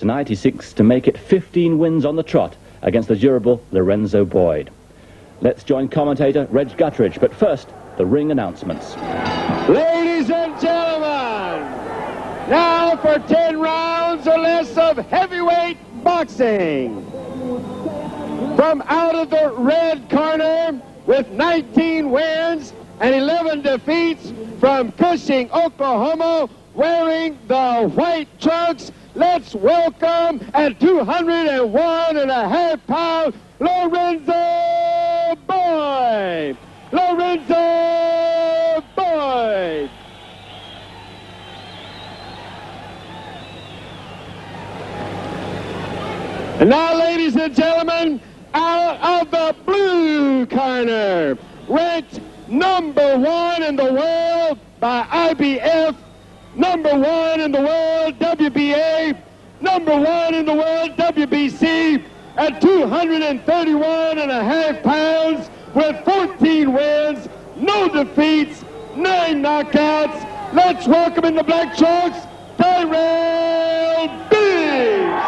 Tonight he seeks to make it 15 wins on the trot against the durable Lorenzo Boyd. Let's join commentator Reg Guttridge, but first, the ring announcements. Ladies and gentlemen, now for 10 rounds or less of heavyweight boxing. From out of the red corner with 19 wins and 11 defeats from Cushing, Oklahoma, wearing the white trunks, let's welcome at 201.5 pounds, Lorenzo Boyd. Lorenzo Boyd. And now, ladies and gentlemen, out of the blue corner, ranked #1 in the world by IBF, #1 in the world WBA, #1 in the world WBC, at 231.5 pounds with 14 wins, no defeats, 9 knockouts. Let's welcome in the black trunks, Tyrell Biggs.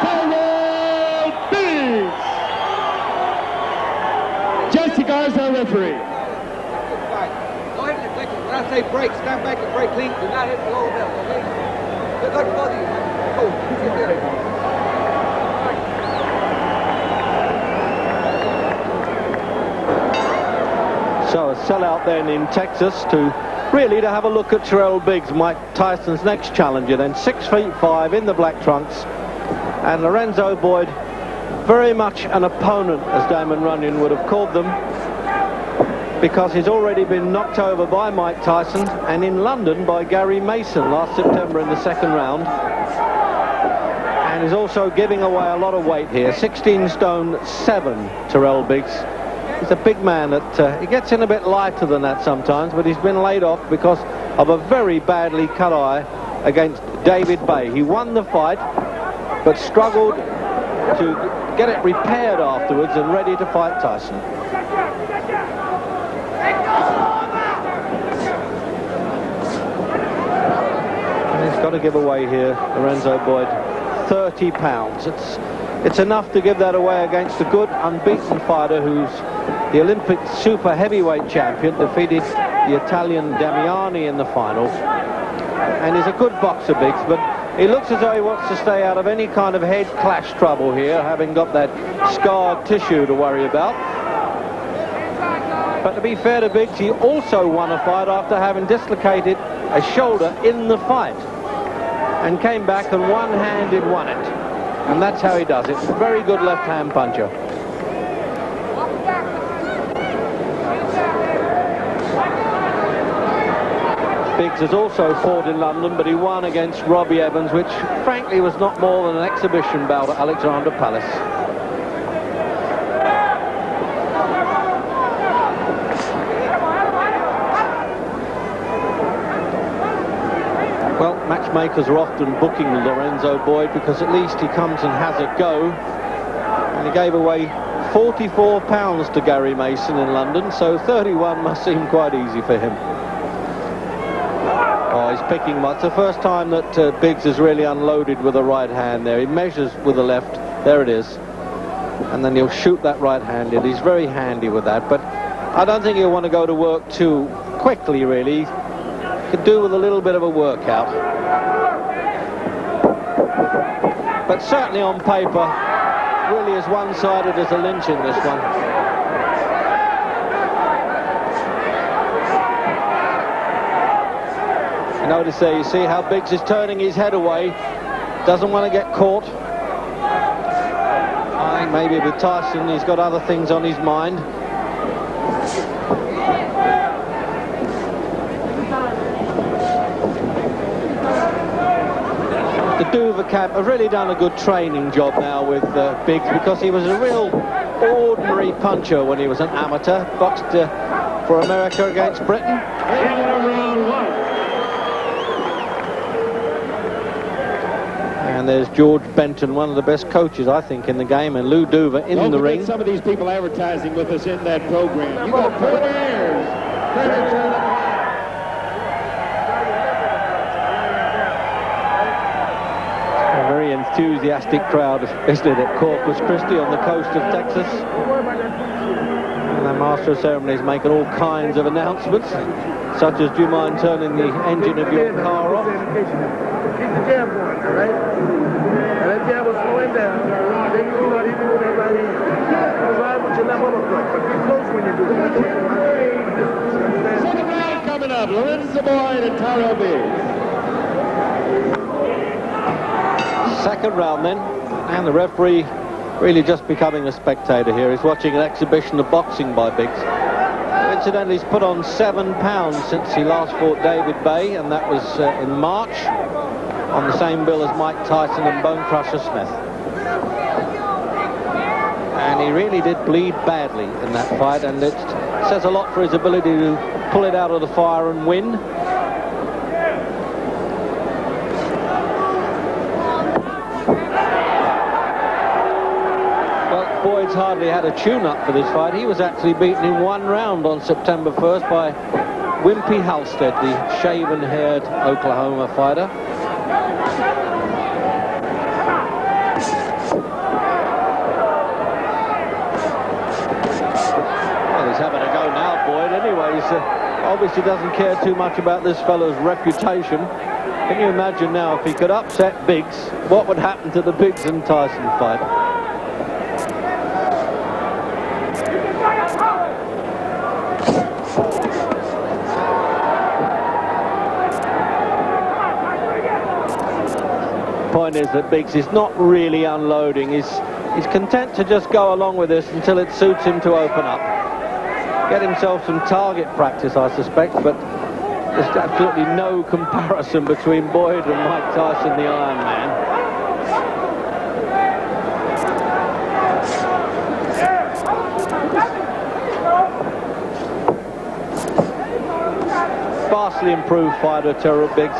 Tyrell Biggs. Jesse Garza, our referee. Go ahead and take it. When I say break, stand back and break clean. Do not hit the lower belt, okay? Good luck to both of you. Go. Get there. So a sellout then in Texas to have a look at Tyrell Biggs, Mike Tyson's next challenger, then 6'5" in the black trunks, and Lorenzo Boyd, very much an opponent, as Damon Runyon would have called them, because he's already been knocked over by Mike Tyson and in London by Gary Mason last September in the second round, and is also giving away a lot of weight here. 16 stone 7, Tyrell Biggs. He's a big man that he gets in a bit lighter than that sometimes, but he's been laid off because of a very badly cut eye against David Bay. He won the fight, but struggled to get it repaired afterwards and ready to fight Tyson. And he's got to give away here, Lorenzo Boyd, 30 pounds. It's enough to give that away against a good, unbeaten fighter who's the Olympic super heavyweight champion, defeated the Italian Damiani in the final, and he's a good boxer, Biggs, but he looks as though he wants to stay out of any kind of head clash trouble here, having got that scarred tissue to worry about. But to be fair to Biggs, he also won a fight after having dislocated a shoulder in the fight, and came back and one-handed won it. And that's how he does it. Very good left-hand puncher. Biggs has also fought in London, but he won against Robbie Evans, which frankly was not more than an exhibition bout at Alexandra Palace. Well, matchmakers are often booking Lorenzo Boyd because at least he comes and has a go. And he gave away 44 pounds to Gary Mason in London, so 31 must seem quite easy for him. Oh, he's picking much. It's the first time that Biggs is really unloaded with a right hand there. He measures with the left. There it is. And then he'll shoot that right-handed. He's very handy with that, but I don't think he'll want to go to work too quickly, really. Could do with a little bit of a workout. But certainly on paper, really as one-sided as a lynch in this one. You notice there, you see how Biggs is turning his head away. Doesn't want to get caught. I think maybe with Tyson, he's got other things on his mind. The Dover camp have really done a good training job now with Biggs, because he was a real ordinary puncher when he was an amateur. Boxed for America against Britain. Round 1. And there's George Benton, one of the best coaches, I think, in the game, and Lou Dover in the ring. Some of these people advertising with us in that program. You got 4 years. A very enthusiastic crowd, isn't it, at Corpus Christi on the coast of Texas. And the Master of Ceremonies making all kinds of announcements, such as, do you mind turning the engine of your car off? Keep the jam going, all right? And that jam will slow him down. Then you start hitting with that right hand. Drive with your left uppercut, but be close when you do it. Second round coming up, Lorenzo Boyd and Tyrell Biggs. Second round then, and the referee really just becoming a spectator here. He's watching an exhibition of boxing by Biggs. Incidentally, he's put on 7 pounds since he last fought David Bay, and that was in March, on the same bill as Mike Tyson and Bone Crusher Smith. And he really did bleed badly in that fight, and it says a lot for his ability to pull it out of the fire and win. Boyd's hardly had a tune-up for this fight. He was actually beaten in 1 round on September 1st by Wimpy Halstead, the shaven-haired Oklahoma fighter. Well, he's having a go now, Boyd. Anyways, obviously doesn't care too much about this fellow's reputation. Can you imagine now if he could upset Biggs, what would happen to the Biggs and Tyson fight? Point is that Biggs is not really unloading. He's content to just go along with this until it suits him to open up. Get himself some target practice, I suspect, but there's absolutely no comparison between Boyd and Mike Tyson, the Iron Man. Vastly improved fighter, Tyrell Biggs.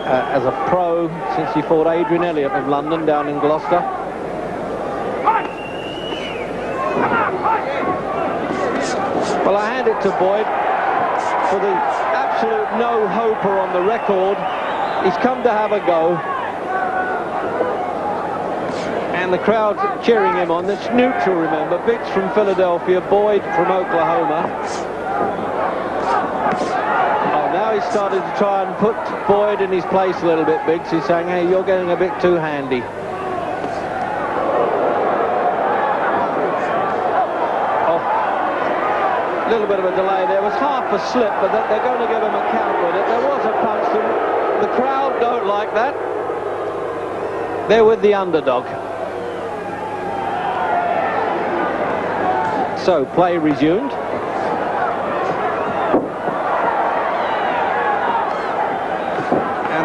As a pro since he fought Adrian Elliott of London down in Gloucester. Well, I hand it to Boyd for the absolute no-hoper on the record. He's come to have a go. And the crowd cheering him on. That's neutral, remember. Biggs from Philadelphia, Boyd from Oklahoma. Now he's started to try and put Boyd in his place a little bit, Biggs. He's saying, hey, you're getting a bit too handy. Oh, a little bit of a delay there. It was half a slip, but they're going to give him a count with it. There was a punch. The crowd don't like that. They're with the underdog. So, play resumed.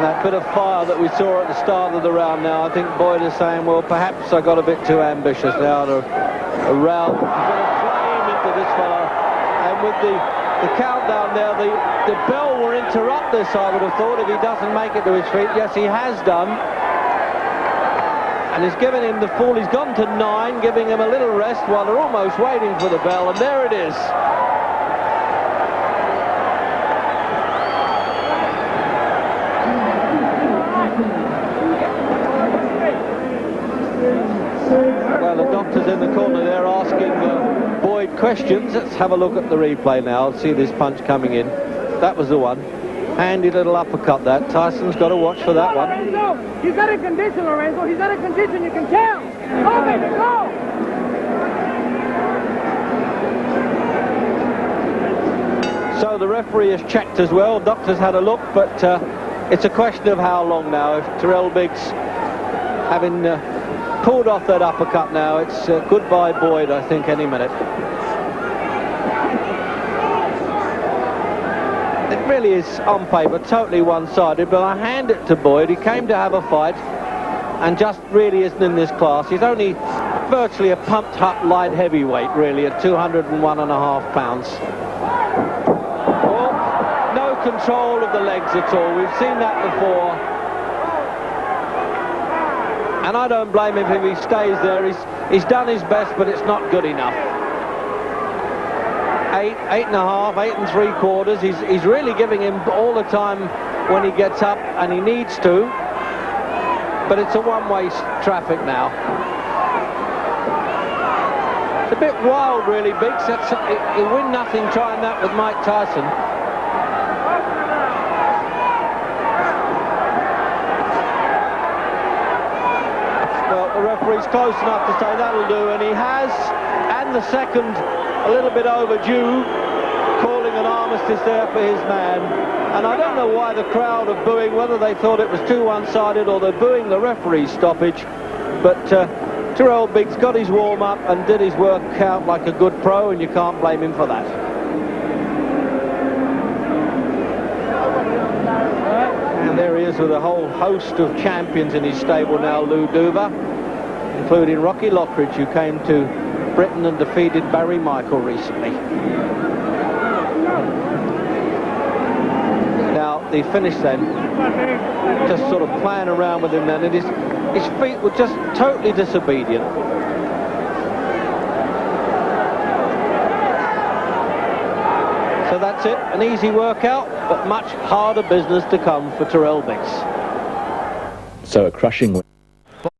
That bit of fire that we saw at the start of the round now, I think Boyd is saying, well, perhaps I got a bit too ambitious now to a round. He's got a flame into this fella, and with the countdown there, the bell will interrupt this, I would have thought, if he doesn't make it to his feet. Yes, he has done. And he's given him the full. He's gone to 9, giving him a little rest while they're almost waiting for the bell, and there it is. Well, the doctor's in the corner there asking Boyd questions. Let's have a look at the replay now. See this punch coming in. That was the one. Handy little uppercut that. Tyson's got to watch for that one. He's got a condition, Lorenzo. He's got a condition. You can tell. Go, baby, go! So the referee has checked as well. Doctor's had a look, but it's a question of how long now. If Tyrell Biggs, having pulled off that uppercut now, it's goodbye Boyd, I think, any minute. It really is, on paper, totally one-sided, but I hand it to Boyd. He came to have a fight and just really isn't in this class. He's only virtually a pumped-up light heavyweight, really, at 201.5 pounds. Well, no control of the legs at all. We've seen that before. And I don't blame him if he stays there. He's done his best, but it's not good enough. 8.5, 8 3/4. He's really giving him all the time when he gets up, and he needs to. but it's a one-way traffic now. It's a bit wild, really, Biggs. He'll win nothing trying that with Mike Tyson. Well, the referee's close enough to say that'll do, and he has, and the second a little bit overdue, calling an armistice there for his man. And I don't know why the crowd are booing, whether they thought it was too one-sided or they're booing the referee's stoppage. But Tyrell Biggs got his warm-up and did his work out like a good pro, and you can't blame him for that. And there he is with a whole host of champions in his stable now, Lou Duva, including Rocky Lockridge, who came to Britain and defeated Barry Michael recently. Now, the finish then, just sort of playing around with him then, and his feet were just totally disobedient. So that's it, an easy workout, but much harder business to come for Tyrell Biggs. So a crushing win.